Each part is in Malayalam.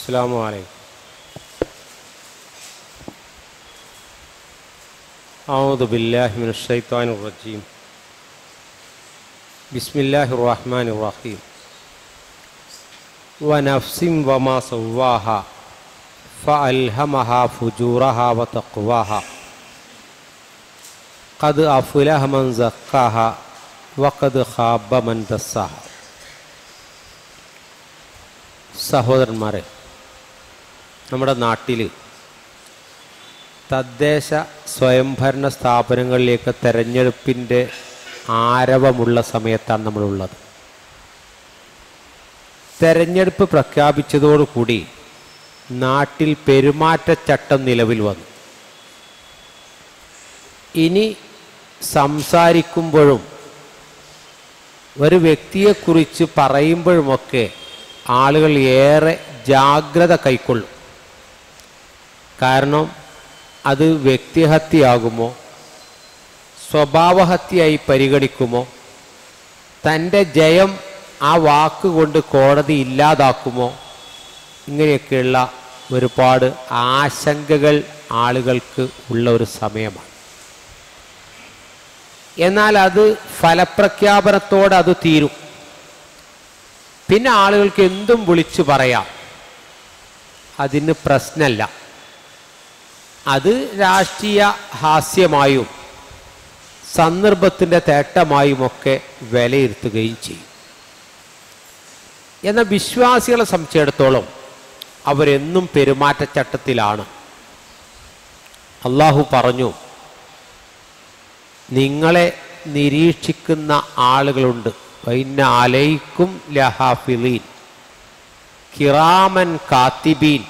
السلام عليكم. أعوذ بالله من الشيطان الرجيم. بسم الله الرحمن الرحيم. ونفس وما سواها فألهمها فجورها وتقواها قد أفلح من زكاها وقد خاب من دساها. സഹോദരന്മാരെ, നമ്മുടെ നാട്ടിൽ തദ്ദേശ സ്വയംഭരണ സ്ഥാപനങ്ങളിലേക്ക് തെരഞ്ഞെടുപ്പിൻ്റെ ആരവമുള്ള സമയത്താണ് നമ്മളുള്ളത്. തെരഞ്ഞെടുപ്പ് പ്രഖ്യാപിച്ചതോടുകൂടി നാട്ടിൽ പെരുമാറ്റച്ചട്ടം നിലവിൽ വന്നു. ഇനി സംസാരിക്കുമ്പോഴും ഒരു വ്യക്തിയെക്കുറിച്ച് പറയുമ്പോഴുമൊക്കെ ആളുകൾ ഏറെ ജാഗ്രത കൈക്കൊള്ളും. കാരണം അത് വ്യക്തിഹത്യയാകുമോ, സ്വഭാവഹത്യയായി പരിഗണിക്കുമോ, തൻ്റെ ജയം ആ വാക്കുകൊണ്ട് കോടതി ഇല്ലാതാക്കുമോ, ഇങ്ങനെയൊക്കെയുള്ള ഒരുപാട് ആശങ്കകൾ ആളുകൾക്ക് ഉള്ള ഒരു സമയമാണ്. എന്നാൽ അത് ഫലപ്രഖ്യാപനത്തോടെ അത് തീരും. പിന്നെ ആളുകൾക്ക് എന്തും വിളിച്ചു പറയാം, അതിന് പ്രശ്നമല്ല. അത് രാഷ്ട്രീയ ഹാസ്യമായും സന്ദർഭത്തിൻ്റെ തേട്ടമായുമൊക്കെ വിലയിരുത്തുകയും ചെയ്യും. എന്നാൽ വിശ്വാസികളെ സംബന്ധിച്ചിടത്തോളം അവരെന്നും പെരുമാറ്റച്ചട്ടത്തിലാണ്. അള്ളാഹു പറഞ്ഞു, നിങ്ങളെ നിരീക്ഷിക്കുന്ന ആളുകളുണ്ട്. വൈന്ന അലൈക്കും ലഹാഫിലീൻ കിറാമൻ കാത്തിബീൻ,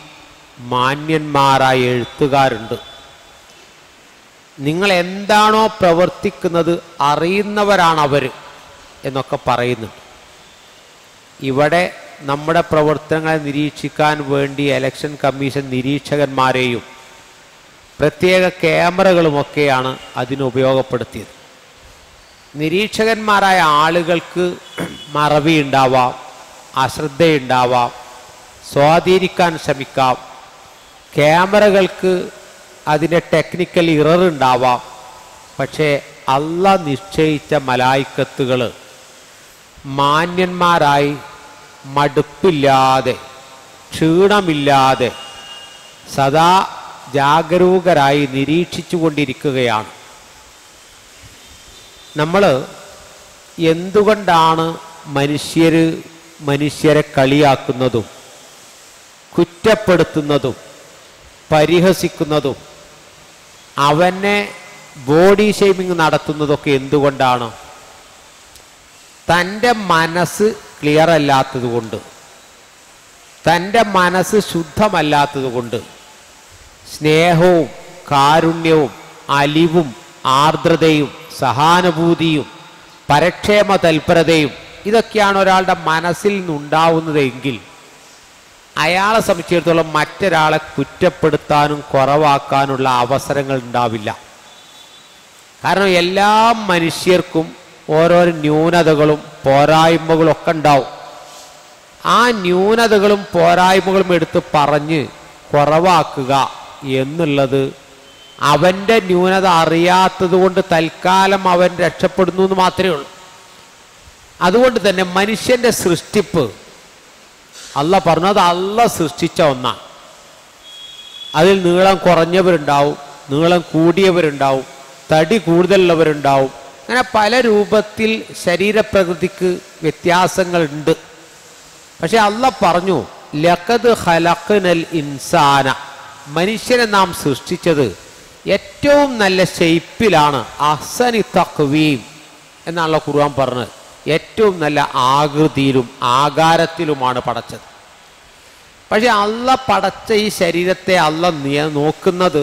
മാന്യന്മാരായ എഴുത്തുകാരുണ്ട്. നിങ്ങൾ എന്താണോ പ്രവർത്തിക്കുന്നത് അറിയുന്നവരാണവർ എന്നൊക്കെ പറയുന്നുണ്ട്. ഇവിടെ നമ്മുടെ പ്രവർത്തനങ്ങളെ നിരീക്ഷിക്കാൻ വേണ്ടി ഇലക്ഷൻ കമ്മീഷൻ നിരീക്ഷകന്മാരെയും പ്രത്യേക ക്യാമറകളുമൊക്കെയാണ് അതിനുപയോഗപ്പെടുത്തിയത്. നിരീക്ഷകന്മാരായ ആളുകൾക്ക് മറവി ഉണ്ടാവാം, അശ്രദ്ധയുണ്ടാവാം, സ്വാധീനിക്കാൻ ശ്രമിക്കാം. ക്യാമറകൾക്ക് അതിൻ്റെ ടെക്നിക്കൽ ഇറർ ഉണ്ടാവാം. പക്ഷേ അള്ളാഹ് നിശ്ചയിച്ച മലായിക്കത്തുകൾ മാന്യന്മാരായി മടുപ്പില്ലാതെ ക്ഷീണമില്ലാതെ സദാ ജാഗരൂകരായി നിരീക്ഷിച്ചു കൊണ്ടിരിക്കുകയാണ്. നമ്മൾ എന്തുകൊണ്ടാണ് മനുഷ്യരെ കളിയാക്കുന്നതും കുറ്റപ്പെടുത്തുന്നതും പരിഹസിക്കുന്നതും അവനെ ബോഡി ഷെയ്മിങ് നടത്തുന്നതൊക്കെ എന്തുകൊണ്ടാണ്? തൻ്റെ മനസ്സ് ക്ലിയർ അല്ലാത്തത് കൊണ്ട്, തൻ്റെ മനസ്സ് ശുദ്ധമല്ലാത്തത് കൊണ്ട്, സ്നേഹവും കാരുണ്യവും അലിവും ആർദ്രതയും സഹാനുഭൂതിയും പരക്ഷേമ തൽപരതയും ഇതൊക്കെയാണ് ഒരാളുടെ മനസ്സിൽ നിന്നുണ്ടാവുന്നതെങ്കിൽ അയാളെ സംബന്ധിച്ചിടത്തോളം മറ്റൊരാളെ കുറ്റപ്പെടുത്താനും കുറവാക്കാനുള്ള അവസരങ്ങൾ ഉണ്ടാവില്ല. കാരണം എല്ലാ മനുഷ്യർക്കും ഓരോരോ ന്യൂനതകളും പോരായ്മകളും ഒക്കെ ഉണ്ടാവും. ആ ന്യൂനതകളും പോരായ്മകളും എടുത്ത് പറഞ്ഞ് കുറവാക്കുക എന്നുള്ളത് അവൻ്റെ ന്യൂനത അറിയാത്തത് കൊണ്ട് തൽക്കാലം അവൻ രക്ഷപ്പെടുന്നു എന്ന് മാത്രമേ ഉള്ളൂ. അതുകൊണ്ട് തന്നെ മനുഷ്യൻ്റെ സൃഷ്ടിപ്പ് അള്ളാഹ് പറഞ്ഞത് അള്ളാഹ് സൃഷ്ടിച്ച ഒന്നാണ്. അതിൽ നീളം കുറഞ്ഞവരുണ്ടാവും, നീളം കൂടിയവരുണ്ടാവും, തടി കൂടുതലുള്ളവരുണ്ടാവും. അങ്ങനെ പല രൂപത്തിൽ ശരീരപ്രകൃതിക്ക് വ്യത്യാസങ്ങളുണ്ട്. പക്ഷെ അള്ളാഹ് പറഞ്ഞു, ലഖദ് ഖലഖ്നൽ ഇൻസാന, മനുഷ്യനെ നാം സൃഷ്ടിച്ചത് ഏറ്റവും നല്ല ഷെയ്പ്പിലാണ്. അഹ്സനി തഖ്വീം എന്നാണല്ലോ ഖുർആൻ പറഞ്ഞത്. ഏറ്റവും നല്ല ആകൃതിയിലും ആകാരത്തിലുമാണ് പടച്ചത്. പക്ഷെ അള്ളാഹ് പടച്ച ഈ ശരീരത്തെ അള്ളാഹ് നോക്കുന്നത്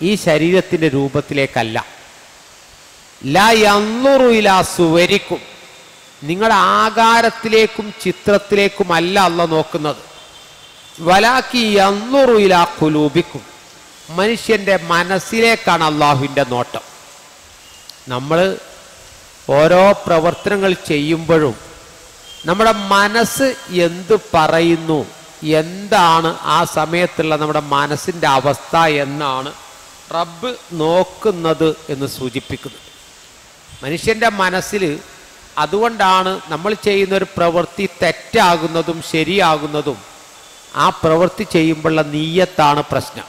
ഈ ശരീരത്തിൻ്റെ രൂപത്തിലേക്കല്ല. ലാ യൻളുറു ഇലാ സുവരിക്കും, നിങ്ങളുടെ ആകാരത്തിലേക്കും ചിത്രത്തിലേക്കുമല്ല അള്ളാഹ് നോക്കുന്നത്. വലാകി യൻളുറു ഇലാ ഖുലൂബിക്കും, മനുഷ്യൻ്റെ മനസ്സിലേക്കാണ് അള്ളാഹുവിൻ്റെ നോട്ടം. നമ്മൾ ഓരോ പ്രവർത്തനങ്ങൾ ചെയ്യുമ്പോഴും നമ്മുടെ മനസ്സ് എന്ത് പറയുന്നു എന്താണ് ആ സമയത്തുള്ള നമ്മുടെ മനസ്സിൻ്റെ അവസ്ഥ എന്നാണ് റബ്ബ് നോക്കുന്നത് എന്ന് സൂചിപ്പിക്കുന്നത്. മനുഷ്യൻ്റെ മനസ്സിൽ അതുകൊണ്ടാണ് നമ്മൾ ചെയ്യുന്നൊരു പ്രവൃത്തി തെറ്റാകുന്നതും ശരിയാകുന്നതും ആ പ്രവൃത്തി ചെയ്യുമ്പോഴുള്ള നീയത്താണ് പ്രശ്നം.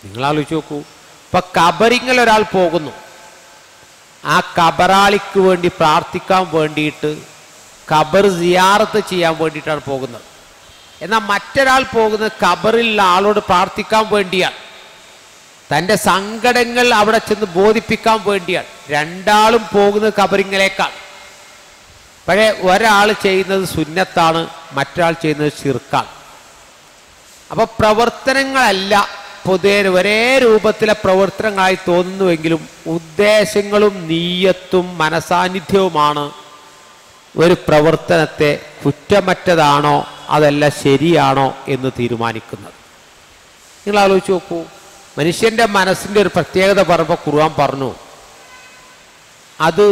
നിങ്ങളാലോചിച്ച് നോക്കൂ, ഇപ്പം കബറിങ്ങിൽ ഒരാൾ പോകുന്നു, ആ കബറാളിക്ക് വേണ്ടി പ്രാർത്ഥിക്കാൻ വേണ്ടിയിട്ട് ഖബർ സിയാറത്ത് ചെയ്യാൻ വേണ്ടിയിട്ടാണ് പോകുന്നത്. എന്നാൽ മറ്റൊരാൾ പോകുന്നത് ഖബറിലുള്ള ആളോട് പ്രാർത്ഥിക്കാൻ വേണ്ടിയാണ്, തൻ്റെ സങ്കടങ്ങൾ അവിടെ ചെന്ന് ബോധിപ്പിക്കാൻ വേണ്ടിയാണ്. രണ്ടാളും പോകുന്നത് ഖബറിങ്ങിലേക്കാണ്. പക്ഷേ ഒരാൾ ചെയ്യുന്നത് സുന്നത്താണ്, മറ്റൊരാൾ ചെയ്യുന്നത് ശിർക്കാണ്. അപ്പോൾ പ്രവർത്തനങ്ങളല്ല പൊതുവെ ഒരേ രൂപത്തിലെ പ്രവർത്തനങ്ങളായി തോന്നുന്നുവെങ്കിലും ഉദ്ദേശങ്ങളും നീയത്തും മനസാന്നിധ്യവുമാണ് ഒരു പ്രവർത്തനത്തെ കുറ്റമറ്റതാണോ അതല്ല ശരിയാണോ എന്ന് തീരുമാനിക്കുന്നത്. നിങ്ങൾ ആലോചിച്ച് നോക്കൂ, മനുഷ്യൻ്റെ മനസ്സിൻ്റെ ഒരു പ്രത്യേകത പറയുമ്പോൾ ഖുർആൻ പറഞ്ഞു, അത്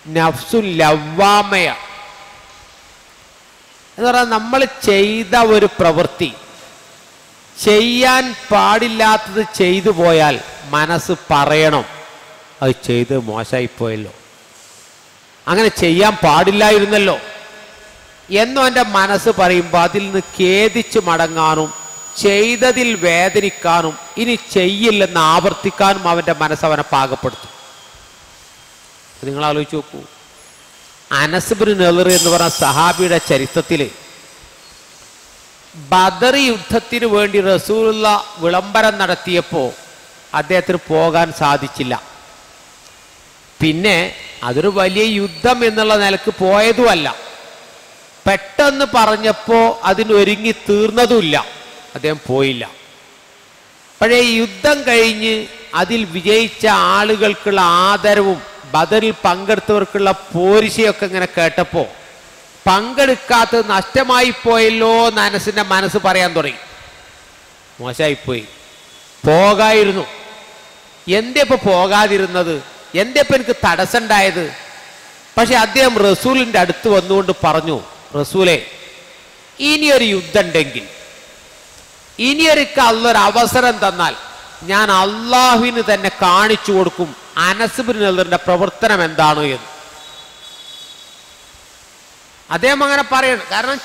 നഫ്സുൽ ലവ്വാമയാണ് എന്ന് പറഞ്ഞാൽ നമ്മൾ ചെയ്ത ഒരു പ്രവൃത്തി ചെയ്യാൻ പാടില്ലാത്തത് ചെയ്തു പോയാൽ മനസ്സ് പറയണം അത് ചെയ്ത് മോശമായിപ്പോയല്ലോ, അങ്ങനെ ചെയ്യാൻ പാടില്ലായിരുന്നല്ലോ എന്നും എൻ്റെ മനസ്സ് പറയുമ്പോൾ അതിൽ നിന്ന് ഖേദിച്ച് മടങ്ങാനും ചെയ്തതിൽ വേദനിക്കാനും ഇനി ചെയ്യില്ലെന്ന് ആവർത്തിക്കാനും അവൻ്റെ മനസ്സ് അവനെ പാകപ്പെടുത്തും. നിങ്ങൾ ആലോചിച്ച് നോക്കൂ, അനസ് ബിൻ നളിർ എന്ന് പറഞ്ഞ സഹാബിയുടെ ചരിത്രത്തിൽ ബദർ യുദ്ധത്തിന് വേണ്ടി റസൂലുള്ള വിളംബരം നടത്തിയപ്പോൾ അദ്ദേഹത്തിന് പോകാൻ സാധിച്ചില്ല. പിന്നെ അതൊരു വലിയ യുദ്ധം എന്നുള്ള നിലക്ക് പോയതുമല്ല, പെട്ടെന്ന് പറഞ്ഞപ്പോൾ അതിനൊരുങ്ങി തീർന്നതുമില്ല, അദ്ദേഹം പോയില്ല. പക്ഷേ യുദ്ധം കഴിഞ്ഞ് അതിൽ വിജയിച്ച ആളുകൾക്കുള്ള ആദരവും ബദറിൽ പങ്കെടുത്തവർക്കുള്ള പോരിശയൊക്കെ ഇങ്ങനെ കേട്ടപ്പോൾ പങ്കെടുക്കാത്തത് നഷ്ടമായി പോയല്ലോ എന്ന് അനസിൻ്റെ മനസ്സ് പറയാൻ തുടങ്ങി. മോശമായിപ്പോയി, പോകായിരുന്നു. എന്തേ ഇപ്പോൾ പോകാതിരുന്നത്, എന്തേ ഇപ്പം എനിക്ക് തടസ്സമുണ്ടായത്? പക്ഷെ അദ്ദേഹം റസൂലിൻ്റെ അടുത്ത് വന്നുകൊണ്ട് പറഞ്ഞു, റസൂലേ, ഇനിയൊരു യുദ്ധം ഉണ്ടെങ്കിൽ, ഇനിയൊരിക്കൽ അള്ളൊരു അവസരം തന്നാൽ ഞാൻ അള്ളാഹുവിന് തന്നെ കാണിച്ചു കൊടുക്കും അനസ് ബിൻ നളിറിന്റെ പ്രവർത്തനം എന്താണ് എന്ന്. അദ്ദേഹം അങ്ങനെ പറയണം. കാരണം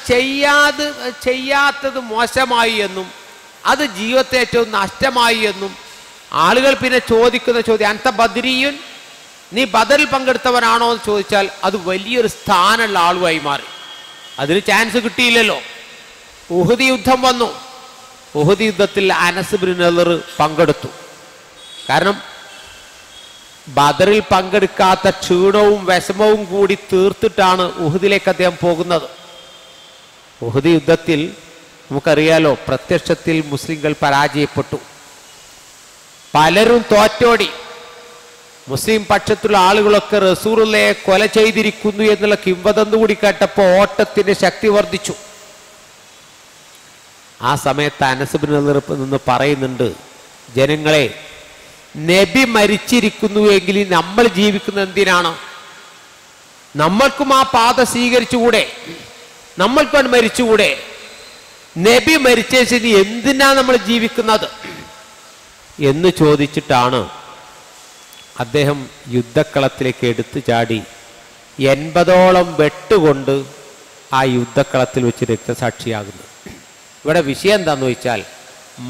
ചെയ്യാത്തത് മോശമായി എന്നും അത് ജീവിതത്തെ ഏറ്റവും നഷ്ടമായി എന്നും ആളുകൾ പിന്നെ ചോദിക്കുന്ന ചോദ്യം, അൻത ബദ്രിയുൻ, നീ ബദറിൽ പങ്കെടുത്തവനാണോ എന്ന് ചോദിച്ചാൽ അത് വലിയൊരു സ്ഥാനമുള്ള ആളുമായി മാറി. അതിന് ചാൻസ് കിട്ടിയില്ലല്ലോ. ഉഹദ് യുദ്ധം വന്നു. ഉഹദ് യുദ്ധത്തിൽ അനസ് ബിൻ നളിർ പങ്കെടുത്തു. കാരണം ബദറിൽ പങ്കെടുക്കാത്ത ക്ഷീണവും വിഷമവും കൂടി തീർത്തിട്ടാണ് ഉഹദിലേക്ക് അദ്ദേഹം പോകുന്നത്. ഉഹദ് യുദ്ധത്തിൽ നമുക്കറിയാലോ, പ്രത്യക്ഷത്തിൽ മുസ്ലിങ്ങൾ പരാജയപ്പെട്ടു, പലരും തോറ്റോടി. മുസ്ലിം പക്ഷത്തുള്ള ആളുകളൊക്കെ റസൂലുള്ളയെ കൊല ചെയ്തിരിക്കുന്നു എന്നുള്ള കിംവദന്തി കൂടി കേട്ടപ്പോൾ ഓട്ടത്തിന്റെ ശക്തി വർദ്ധിച്ചു. ആ സമയത്ത് അനസ് ബിൻ നളിർ നിന്ന് പറയുന്നുണ്ട്, ജനങ്ങളെ, നബി മരിച്ചിരിക്കുന്നു എങ്കിൽ നമ്മൾ ജീവിക്കുന്നത് എന്തിനാണ്? നമ്മൾക്കും ആ പാത സ്വീകരിച്ചുകൂടെ? നമ്മൾക്കും മരിച്ചുകൂടെ? നബി മരിച്ചതിന് എന്തിനാ നമ്മൾ ജീവിക്കുന്നത് എന്ന് ചോദിച്ചിട്ടാണ് അദ്ദേഹം യുദ്ധക്കളത്തിലേക്ക് എടുത്തു ചാടി 80ഓളം വെട്ടുകൊണ്ട് ആ യുദ്ധക്കളത്തിൽ വെച്ച് രക്തസാക്ഷിയാകുന്നത്. ഇവിടെ വിഷയം എന്താണെന്ന് ചോദിച്ചാൽ,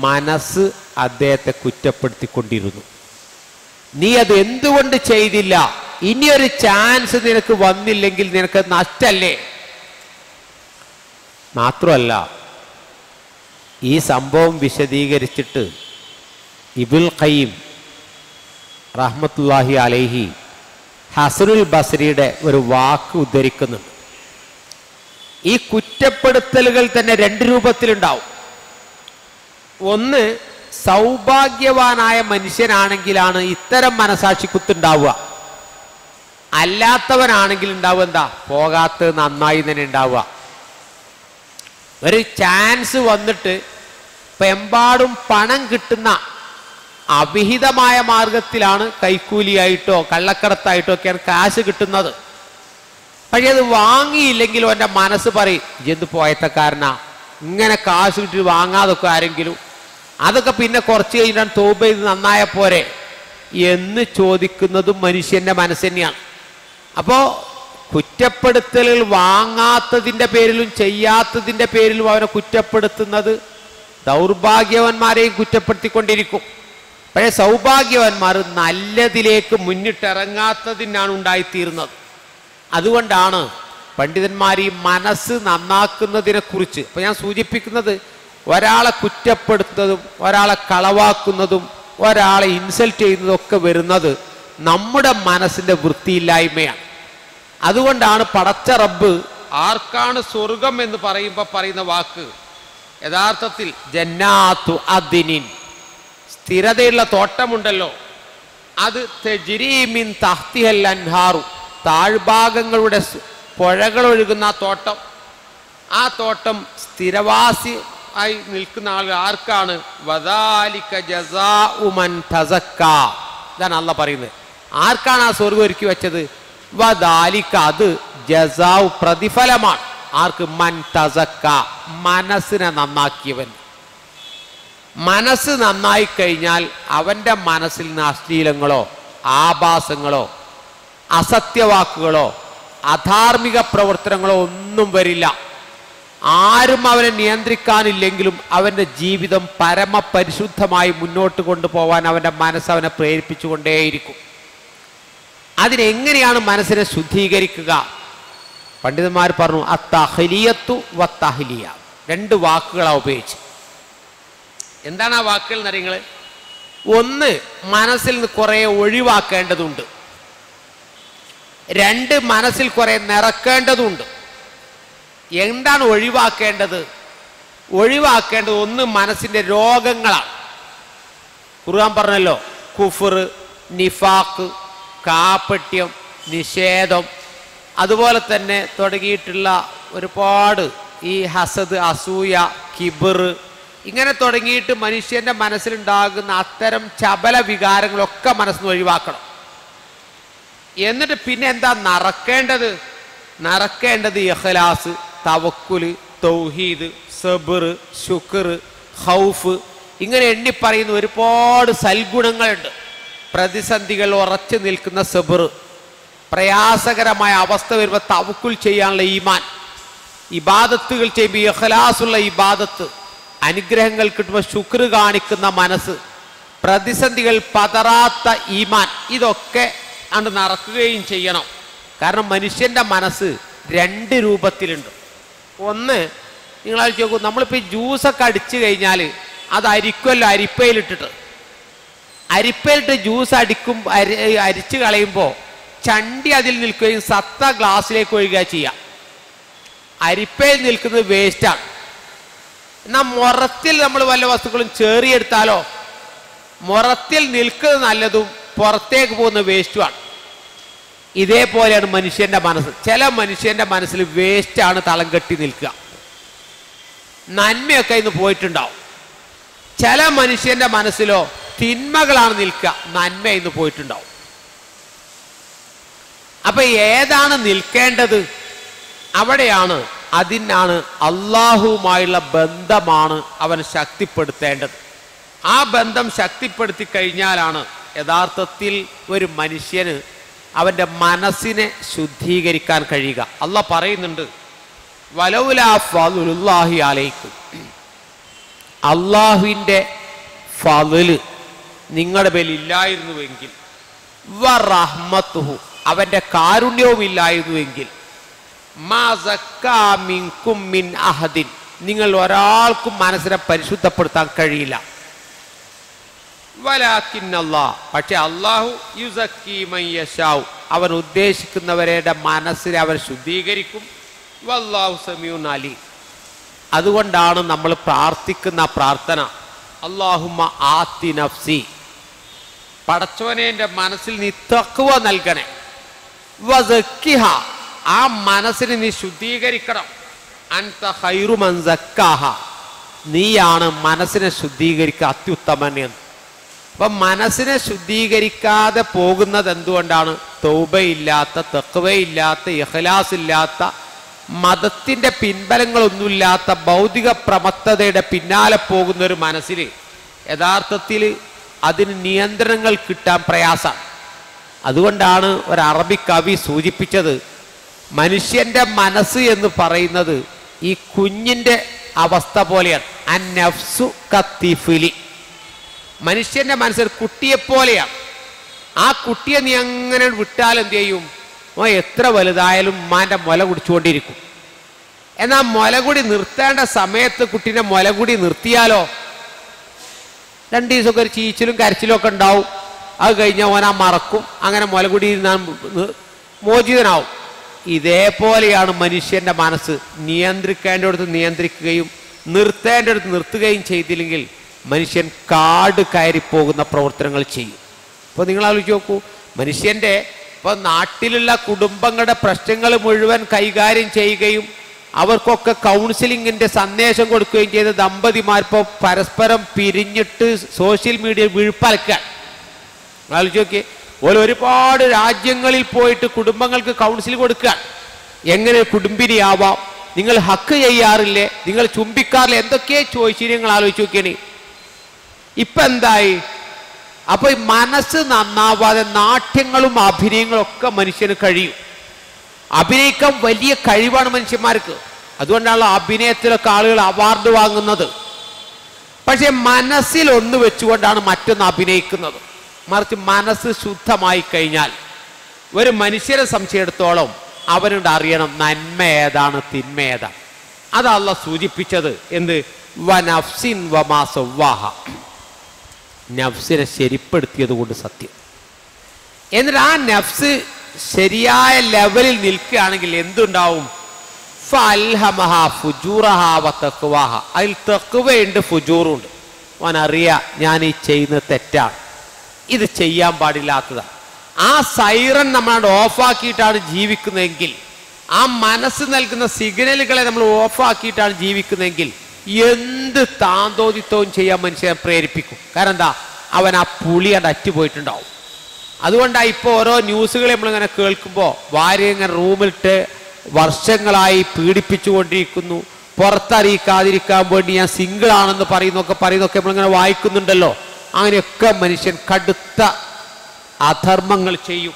മനസ്സ് അദ്ദേഹത്തെ കുറ്റപ്പെടുത്തിക്കൊണ്ടിരുന്നു. നീ അത് എന്തുകൊണ്ട് ചെയ്തില്ല? ഇനിയൊരു ചാൻസ് നിനക്ക് വന്നില്ലെങ്കിൽ നിനക്ക് നഷ്ടല്ലേ? മാത്രമല്ല, ഈ സംഭവം വിശദീകരിച്ചിട്ട് ഇബ്നുൽ ഖയ്യിം റഹ്മത്തുള്ളാഹി അലൈഹി ഹസനുൽ ബസ്രിയുടെ ഒരു വാക്ക് ഉദ്ധരിക്കുന്നുണ്ട്. ഈ കുറ്റപ്പെടുത്തലുകൾ തന്നെ രണ്ട് രൂപത്തിലുണ്ടാവും. ഒന്ന്, സൗഭാഗ്യവാനായ മനുഷ്യനാണെങ്കിലാണ് ഇത്തരം മനസാക്ഷി കുത്തുണ്ടാവുക. അല്ലാത്തവനാണെങ്കിൽ ഉണ്ടാവുക എന്താ? പോകാത്തത് നന്നായി തന്നെ ഉണ്ടാവുക. ഒരു ചാൻസ് വന്നിട്ട് ഇപ്പം എമ്പാടും പണം കിട്ടുന്ന അവിഹിതമായ മാർഗത്തിലാണ് കൈക്കൂലിയായിട്ടോ കള്ളക്കടത്തായിട്ടോ ഒക്കെയാണ് കാശ് കിട്ടുന്നത്. പക്ഷെ അത് വാങ്ങിയില്ലെങ്കിൽ എൻ്റെ മനസ്സ് പറയും എന്ത് പോയത്തക്കാരനാ, ഇങ്ങനെ കാശ് കിട്ടി വാങ്ങാതൊക്കെ ആരെങ്കിലും, അതൊക്കെ പിന്നെ കുറച്ച് കഴിഞ്ഞാൽ തൗബ ചെയ്ത് നന്നായ പോരെ എന്ന് ചോദിക്കുന്നതും മനുഷ്യൻ്റെ മനസ്സ് തന്നെയാണ്. അപ്പോൾ കുറ്റപ്പെടുത്തലുകൾ വാങ്ങാത്തതിൻ്റെ പേരിലും ചെയ്യാത്തതിൻ്റെ പേരിലും അവനെ കുറ്റപ്പെടുത്തുന്നത് ദൗർഭാഗ്യവന്മാരെയും കുറ്റപ്പെടുത്തിക്കൊണ്ടിരിക്കും. പക്ഷേ സൗഭാഗ്യവന്മാർ നല്ലതിലേക്ക് മുന്നിട്ടിറങ്ങാത്തതിനാണ് ഉണ്ടായിത്തീരുന്നത്. അതുകൊണ്ടാണ് പണ്ഡിതന്മാർ ഈ മനസ്സ് നന്നാക്കുന്നതിനെക്കുറിച്ച് ഇപ്പം ഞാൻ സൂചിപ്പിക്കുന്നത്, ഒരാളെ കുറ്റപ്പെടുത്തുന്നതും ഒരാളെ കളവാക്കുന്നതും ഒരാളെ ഇൻസൾട്ട് ചെയ്യുന്നതും ഒക്കെ വരുന്നത് നമ്മുടെ മനസ്സിൻ്റെ വൃത്തിയില്ലായ്മയാണ്. അതുകൊണ്ടാണ് പടച്ച റബ്ബ് ആർക്കാണ് സ്വർഗം എന്ന് പറയുമ്പോൾ പറയുന്ന വാക്ക് യഥാർത്ഥത്തിൽ ജന്നാത്തു അദ്നിൻ, സ്ഥിരതയുള്ള തോട്ടമുണ്ടല്ലോ, അത് തജ്രീ മിൻ തഹ്തിഹൽ അൻഹാറു, താഴ്ഭാഗങ്ങളുടെ പുഴകൾ ഒഴുകുന്ന തോട്ടം, ആ തോട്ടം സ്ഥിരവാസി ആയി നിൽക്കുന്ന ആളുകൾ ആർക്കാണ്? വദാലിക ജസാഉ മൻ തസക്ക, ഇതാണ് അല്ലാഹ് പറയുന്നത്. ആർക്കാണ് ആ സ്വർഗ്ഗം ഒരുക്കി വെച്ചത്? വദാലിക, അത് ജസാഉ പ്രതിഫലമാണ്. ആർക്ക്? മൻ തസക്ക, മനസ്സിനെ നന്നാക്കിയവൻ. മനസ്സ് നന്നായി കഴിഞ്ഞാൽ അവൻ്റെ മനസ്സിൽ നിന്ന് അശ്ലീലങ്ങളോ ആഭാസങ്ങളോ അസത്യവാക്കുകളോ അധാർമിക പ്രവർത്തനങ്ങളോ ഒന്നും വരില്ല. ആരും അവനെ നിയന്ത്രിക്കാനില്ലെങ്കിലും അവൻ്റെ ജീവിതം പരമപരിശുദ്ധമായി മുന്നോട്ട് കൊണ്ടുപോകാൻ അവൻ്റെ മനസ്സ് അവനെ പ്രേരിപ്പിച്ചുകൊണ്ടേയിരിക്കും. അതിനെങ്ങനെയാണ് മനസ്സിനെ ശുദ്ധീകരിക്കുക? പണ്ഡിതന്മാർ പറഞ്ഞു അത്തഹ്ലിയത്തു വത്തഹ്ലിയ, രണ്ട് വാക്കുകളാണ് ഉപയോഗിച്ച്. എന്താണ് ആ വാക്കുകൾ എന്നറിയങ്ങൾ? ഒന്ന്, മനസ്സിൽ നിന്ന് കുറേ ഒഴിവാക്കേണ്ടതുണ്ട്. രണ്ട്, മനസ്സിൽ കുറേ നിറക്കേണ്ടതുണ്ട്. എന്താണ് ഒഴിവാക്കേണ്ടത്? ഒഴിവാക്കേണ്ടത് ഒന്ന്, മനസ്സിൻ്റെ രോഗങ്ങളാണ്. ഖുർആൻ പറഞ്ഞല്ലോ, കുഫർ, നിഫാഖ്, കാപട്യം, നിഷേധം, അതുപോലെ തന്നെ തുടങ്ങിയിട്ടുള്ള ഒരുപാട് ഈ ഹസദ്, അസൂയ, കിബർ, ഇങ്ങനെ തുടങ്ങിയിട്ട് മനുഷ്യൻ്റെ മനസ്സിലുണ്ടാകുന്ന അത്തരം ചപല വികാരങ്ങളൊക്കെ മനസ്സിൽ നിന്ന് ഒഴിവാക്കണം. എന്നിട്ട് പിന്നെ എന്താ നിറക്കേണ്ടത്? നിറക്കേണ്ടത് ഇഖ്ലാസ്, തവക്കുല്, തൗഹീദ്, സബ്ർ, ശുക്ർ, ഖൗഫ്, ഇങ്ങനെ എണ്ണി പറയുന്ന ഒരുപാട് സൽഗുണങ്ങളുണ്ട്. പ്രതിസന്ധികൾ ഉറച്ചു നിൽക്കുന്ന സബ്ർ, പ്രയാസകരമായ അവസ്ഥ വരുമ്പോൾ തവക്കുൽ ചെയ്യാനുള്ള ഈമാൻ, ഇബാദത്തുകൾ ചെയ്യുമ്പോൾ ഇഖ്ലാസുള്ള ഇബാദത്ത്, അനുഗ്രഹങ്ങൾ കിട്ടുമ്പോൾ ശുക്ർ കാണിക്കുന്ന മനസ്സ്, പ്രതിസന്ധികൾ പതറാത്ത ഈമാൻ, ഇതൊക്കെ അത് നടക്കുകയും ചെയ്യണം. കാരണം മനുഷ്യൻ്റെ മനസ്സ് രണ്ട് രൂപത്തിലുണ്ട്. ഒന്ന്, നിങ്ങളത് നോക്കൂ, നമ്മളിപ്പോൾ ജ്യൂസൊക്കെ അടിച്ചു കഴിഞ്ഞാൽ അത് അരിക്കുമല്ലോ, അരിപ്പയിലിട്ടിട്ട്. അരിപ്പയിലിട്ട് ജ്യൂസ് അരിച്ച് കളയുമ്പോൾ ചണ്ടി അതിൽ നിൽക്കുകയും സത്ത ഗ്ലാസ്സിലേക്ക് ഒഴുകുക ചെയ്യുക. അരിപ്പയിൽ നിൽക്കുന്നത് വേസ്റ്റാണ്. എന്നാൽ മുറത്തിൽ നമ്മൾ വല്ല വസ്തുക്കളും ചേറിയെടുത്താലോ, മുറത്തിൽ നിൽക്കുന്നത് നല്ലതും പുറത്തേക്ക് പോകുന്ന വേസ്റ്റുമാണ്. ഇതേപോലെയാണ് മനുഷ്യൻ്റെ മനസ്സ്. ചില മനുഷ്യൻ്റെ മനസ്സിൽ വേസ്റ്റാണ് തളം കെട്ടി നിൽക്കുക, നന്മയൊക്കെ ഇന്ന് പോയിട്ടുണ്ടാവും. ചില മനുഷ്യൻ്റെ മനസ്സിലോ തിന്മകളാണ് നിൽക്കുക, നന്മ ഇന്ന് പോയിട്ടുണ്ടാവും. അപ്പൊ ഏതാണ് നിൽക്കേണ്ടത്? അവിടെയാണ്, അതിനാണ് അള്ളാഹുവുമായുള്ള ബന്ധമാണ് അവൻ ശക്തിപ്പെടുത്തേണ്ടത്. ആ ബന്ധം ശക്തിപ്പെടുത്തി കഴിഞ്ഞാലാണ് യഥാർത്ഥത്തിൽ ഒരു മനുഷ്യന് അവൻ്റെ മനസ്സിനെ ശുദ്ധീകരിക്കാൻ കഴിയുക. അള്ളാഹ് പറയുന്നുണ്ട്, വലൗലാ ഫളുല്ലാഹി അലൈക്കും, അള്ളാഹുവിൻ്റെ ഫള് നിങ്ങളുടെ മേൽ ഇല്ലായിരുന്നുവെങ്കിൽ, വറഹ്മത്തുഹു, അവൻ്റെ കാരുണ്യവും ഇല്ലായിരുന്നുവെങ്കിൽ, മാ സക്കാ മിൻകും മിൻ അഹദിൻ, നിങ്ങൾ ഒരാൾക്കും മനസ്സിനെ പരിശുദ്ധപ്പെടുത്താൻ കഴിയില്ല. വലാകിന്നല്ലാഹ്, പക്ഷെ അല്ലാഹു യുസക്കി മൻ യശാഉ, അവൻ ഉദ്ദേശിക്കുന്നവരുടെ മനസ്സിനെ അവൻ ശുദ്ധീകരിക്കും. വല്ലാഹു സമീഉൻ അലീം. അതുകൊണ്ടാണ് നമ്മൾ പ്രാർത്ഥിക്കുന്ന പ്രാർത്ഥന, അല്ലാഹുമ്മ ആതി നഫ്സി, പടച്ചവനെ എൻ്റെ മനസ്സിൽ നീ തഖ്വ നൽകണേ, വസക്കിഹ, ആ മനസ്സിനെ നീ ശുദ്ധീകരിക്കണം, അൻത ഖൈറു മൻ സക്കാഹ, നീയാണ് മനസ്സിനെ ശുദ്ധീകരിക്കുക അത്യുത്തമൻ എന്ന്. അപ്പം മനസ്സിനെ ശുദ്ധീകരിക്കാതെ പോകുന്നത് എന്തുകൊണ്ടാണ്? തൗബയില്ലാത്ത, തഖ്വയില്ലാത്ത, ഇഖ്ലാസ് ഇല്ലാത്ത, മതത്തിൻ്റെ പിൻബലങ്ങളൊന്നുമില്ലാത്ത ഭൗതിക പ്രമത്തതയുടെ പിന്നാലെ പോകുന്ന ഒരു മനസ്സിൽ യഥാർത്ഥത്തിൽ അതിന് നിയന്ത്രണങ്ങൾ കിട്ടാൻ പ്രയാസമാണ്. അതുകൊണ്ടാണ് ഒരു അറബി കവി സൂചിപ്പിച്ചത്, മനുഷ്യൻ്റെ മനസ്സ് എന്ന് പറയുന്നത് ഈ കുഞ്ഞിൻ്റെ അവസ്ഥ പോലെയാണ്. അന്നഫ്സു കത്തിഫിലി, മനുഷ്യൻ്റെ മനസ്സ് കുട്ടിയെപ്പോലെയാണ്. ആ കുട്ടിയെ നീ അങ്ങനെ വിട്ടാൽ എന്ത് ചെയ്യും? ഓ എത്ര വലുതായാലും ഉമ്മാൻ്റെ മുല കുടിച്ചുകൊണ്ടിരിക്കും. എന്നാൽ മുലകുടി നിർത്തേണ്ട സമയത്ത് കുട്ടീൻ്റെ മുലകുടി നിർത്തിയാലോ 2 ദിവസമൊക്കെ ഒരു ചീച്ചിലും കരച്ചിലും ഒക്കെ ഉണ്ടാവും. അത് കഴിഞ്ഞാൽ ഓനാ മറക്കും. അങ്ങനെ മുലകുടി മോചിതനാവും. ഇതേപോലെയാണ് മനുഷ്യൻ്റെ മനസ്സ്. നിയന്ത്രിക്കേണ്ടടുത്ത് നിയന്ത്രിക്കുകയും നിർത്തേണ്ടടുത്ത് നിർത്തുകയും ചെയ്തില്ലെങ്കിൽ മനുഷ്യൻ കാട് കയറിപ്പോകുന്ന പ്രവർത്തനങ്ങൾ ചെയ്യും. ഇപ്പോൾ നിങ്ങൾ ആലോചിച്ച് നോക്കൂ, മനുഷ്യൻ്റെ ഇപ്പോൾ നാട്ടിലുള്ള കുടുംബങ്ങളുടെ പ്രശ്നങ്ങൾ മുഴുവൻ കൈകാര്യം ചെയ്യുകയും അവർക്കൊക്കെ കൗൺസിലിങ്ങിൻ്റെ സന്ദേശം കൊടുക്കുകയും ചെയ്ത ദമ്പതിമാരിപ്പോൾ പരസ്പരം പിരിഞ്ഞിട്ട് സോഷ്യൽ മീഡിയയിൽ വീഴ്പ്പലക്കാൻ. ആലോചിച്ച് നോക്കിയേ, ഒരുപാട് രാജ്യങ്ങളിൽ പോയിട്ട് കുടുംബങ്ങൾക്ക് കൗൺസിൽ കൊടുക്കുക. എങ്ങനെ കുടുംബിനിയാവാം, നിങ്ങൾ ഹക്ക് ചെയ്യാറില്ലേ, നിങ്ങൾ ചുംബിക്കാറില്ലേ, എന്തൊക്കെയോ ചോദിച്ചു. നിങ്ങൾ ആലോചിച്ച് നോക്കിയാണ്. ഇപ്പം എന്തായി? അപ്പോൾ ഈ മനസ്സ് നന്നാവാതെ നാട്യങ്ങളും അഭിനയങ്ങളും ഒക്കെ മനുഷ്യന് കഴിയും. അഭിനയിക്കാൻ വലിയ കഴിവാണ് മനുഷ്യന്മാർക്ക്. അതുകൊണ്ടാണ് അഭിനയത്തിലൊക്കെ ആളുകൾ അവാർഡ് വാങ്ങുന്നത്. പക്ഷെ മനസ്സിൽ ഒന്ന് വെച്ചുകൊണ്ടാണ് മറ്റൊന്ന് അഭിനയിക്കുന്നത്. മറിച്ച് മനസ്സ് ശുദ്ധമായി കഴിഞ്ഞാൽ ഒരു മനുഷ്യരെ സംശയത്തോളം അവനോട് അറിയണം നന്മ ഏതാണ്, തിന്മ ഏതാണ്. അത് അല്ലാഹു സൂചിപ്പിച്ചത് എന്ത്? വനഫ്സിൻ വമാ സവ്വാഹ, നഫ്സിനെ ശരിപ്പെടുത്തിയത് കൊണ്ട് സത്യം. എന്നിട്ട് ആ നഫ്സ് ശരിയായ ലെവലിൽ നിൽക്കുകയാണെങ്കിൽ എന്തുണ്ടാവും? ഫഅൽഹമഹ ഫുജൂറഹ വതഖ്വാഹ, അതിൽ തഖ്വയുണ്ട്, ഫുജൂറുണ്ട്. അവനറിയാം ഞാൻ ഈ ചെയ്യുന്നത് തെറ്റാണ്, ഇത് ചെയ്യാൻ പാടില്ലാത്തതാണ്. ആ സൈറൻ നമ്മളോട് ഓഫാക്കിയിട്ടാണ് ജീവിക്കുന്നതെങ്കിൽ, ആ മനസ്സ് നൽകുന്ന സിഗ്നലുകളെ നമ്മൾ ഓഫാക്കിയിട്ടാണ് ജീവിക്കുന്നതെങ്കിൽ എന്ത് താന്തോതിത്വവും ചെയ്യാൻ മനുഷ്യനെ പ്രേരിപ്പിക്കും. കാരണം എന്താ? അവൻ ആ പുളിയാണ്ട് അറ്റുപോയിട്ടുണ്ടാവും. അതുകൊണ്ടാണ് ഇപ്പോൾ ഓരോ ന്യൂസുകൾ നമ്മളിങ്ങനെ കേൾക്കുമ്പോൾ ഭാര്യ ഇങ്ങനെ റൂമിലിട്ട് വർഷങ്ങളായി പീഡിപ്പിച്ചുകൊണ്ടിരിക്കുന്നു, പുറത്തറിയിക്കാതിരിക്കാൻ വേണ്ടി ഞാൻ സിംഗിൾ ആണെന്ന് പറയുന്നൊക്കെ നമ്മളിങ്ങനെ വായിക്കുന്നുണ്ടല്ലോ. അങ്ങനെയൊക്കെ മനുഷ്യൻ കടുത്ത അധർമ്മങ്ങൾ ചെയ്യും.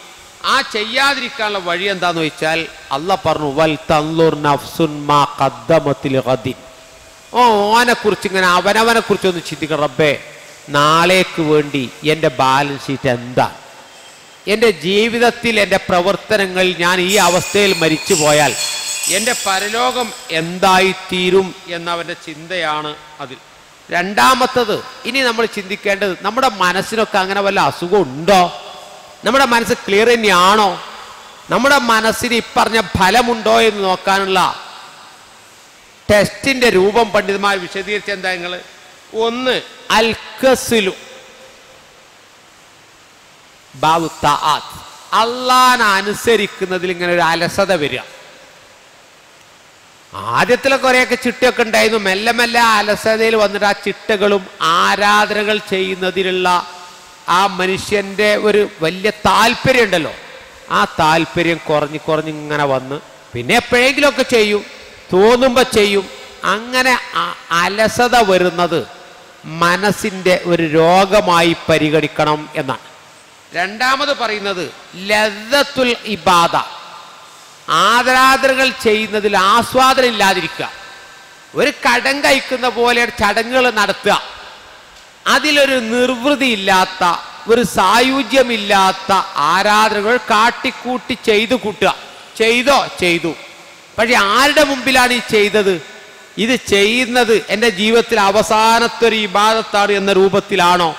ആ ചെയ്യാതിരിക്കാനുള്ള വഴി എന്താന്ന് വെച്ചാൽ അല്ലാഹ് പറഞ്ഞു, വൽ തൻളുർ നഫ്സുൻ മാ ഖദ്ദമത് ലിഗദിൻ. ഓനെ കുറിച്ച് ഇങ്ങനെ അവനവനെ കുറിച്ച് ഒന്ന് ചിന്തിക്കണം. റബ്ബേ, നാളേക്ക് വേണ്ടി എൻ്റെ ബാലൻസ് ഷീറ്റ് എന്താ? എൻ്റെ ജീവിതത്തിൽ എൻ്റെ പ്രവർത്തനങ്ങൾ ഞാൻ ഈ അവസ്ഥയിൽ മരിച്ചു പോയാൽ എൻ്റെ പരലോകം എന്തായിത്തീരും എന്നവൻ്റെ ചിന്തയാണ് അതിൽ. രണ്ടാമത്തത്, ഇനി നമ്മൾ ചിന്തിക്കേണ്ടത്, നമ്മുടെ മനസ്സിനൊക്കെ അങ്ങനെ വല്ല അസുഖം ഉണ്ടോ? നമ്മുടെ മനസ്സ് ക്ലിയർ തന്നെയാണോ? നമ്മുടെ മനസ്സിന് ഇപ്പറഞ്ഞ ഫലമുണ്ടോ എന്ന് നോക്കാനുള്ള ടെസ്റ്റിന്റെ രൂപം പണ്ഡിതന്മാർ വിശദീകരിച്ച എന്താ? നിങ്ങൾ ഒന്ന് അൽക്കസിലു ബാബു തആത്ത്, അള്ളാനെ അനുസരിക്കുന്നതിൽ ഇങ്ങനെ ഒരു അലസത വരിക. ആദ്യത്തിലൊക്കെ കുറേയൊക്കെ ചിട്ടയൊക്കെ ഉണ്ടായിരുന്നു. മെല്ലെ മെല്ലെ അലസതയിൽ വന്നിട്ട് ആ ചിട്ടകളും ആരാധനകൾ ചെയ്യുന്നതിലുള്ള ആ മനുഷ്യൻ്റെ ഒരു വലിയ താല്പര്യം ഉണ്ടല്ലോ, ആ താല്പര്യം കുറഞ്ഞ് ഇങ്ങനെ വന്ന് പിന്നെ എപ്പോഴെങ്കിലുമൊക്കെ ചെയ്യും, തോന്നുമ്പോൾ ചെയ്യും. അങ്ങനെ അലസത വരുന്നത് മനസ്സിൻ്റെ ഒരു രോഗമായി പരിഗണിക്കണം എന്നാണ്. രണ്ടാമത് പറയുന്നത് ലദ്ദത്തുൽ ഇബാദ, ആരാധനകൾ ചെയ്യുന്നതിൽ ആസ്വാദനം ഇല്ലാതിരിക്കുക. ഒരു കടം കഴിക്കുന്ന പോലെ ചടങ്ങുകൾ നടത്തുക, അതിലൊരു നിർവൃതി ഇല്ലാത്ത, ഒരു സായുജ്യമില്ലാത്ത ആരാധനകൾ കാട്ടിക്കൂട്ടി ചെയ്തു കൂട്ടുക. ചെയ്തു, പക്ഷെ ആരുടെ മുമ്പിലാണ് ഈ ചെയ്തത്? ഇത് ചെയ്യുന്നത് എൻ്റെ ജീവിതത്തിൽ അവസാനത്തെ ഒരു ഇബാദത്താണ് എന്ന രൂപത്തിലാണോ?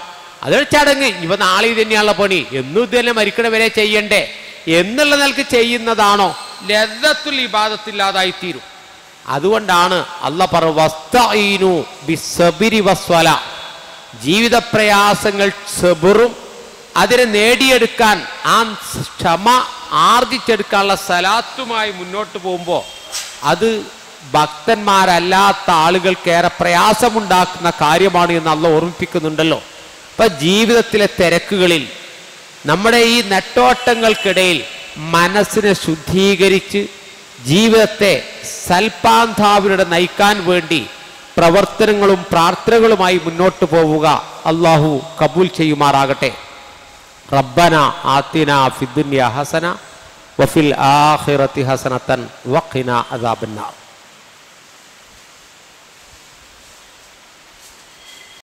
അതൊരു ചടങ്ങ്, ഇവ നാളെ ഇത് തന്നെയാണുള്ള പണി, എന്നും ഇത് തന്നെ മരിക്കണ വരെ ചെയ്യണ്ടേ എന്നുള്ള നിലക്ക് ചെയ്യുന്നതാണോ? ലദ്ദത്തുൽ ഇബാദത്തില്ലാതായിത്തീരും. അതുകൊണ്ടാണ് അല്ലാഹ് പറഞ്ഞു, വസ്തഈനു ബിസ്സബ്രി വസ്വല, ജീവിത പ്രയാസങ്ങൾ സബറും അതിനെ നേടിയെടുക്കാൻ ആ ക്ഷമ ആർജിച്ചെടുക്കാനുള്ള സലാത്തുമായി മുന്നോട്ട് പോകുമ്പോൾ അത് ഭക്തന്മാരല്ലാത്ത ആളുകൾക്കേറെ പ്രയാസമുണ്ടാക്കുന്ന കാര്യമാണ് എന്ന് അല്ലാഹ് ഓർമ്മിപ്പിക്കുന്നുണ്ടല്ലോ. ഇപ്പം ജീവിതത്തിലെ തിരക്കുകളിൽ നമ്മുടെ ഈ നെട്ടോട്ടങ്ങൾക്കിടയിൽ മനസ്സിനെ ശുദ്ധീകരിച്ച് ജീവിതത്തെ സൽപാന്താവിലൂടെ നയിക്കാൻ വേണ്ടി പ്രവർത്തനങ്ങളും പ്രാർത്ഥനകളുമായി മുന്നോട്ട് പോവുക അള്ളാഹു കബൂൽ ചെയ്യുമാറാകട്ടെ. റബ്ബന ആതിന ഫിദ്ദുനിയ ഹസന വഫിൽ ആഖിറതി ഹസനതൻ വഖിന അദാബന്നാർ.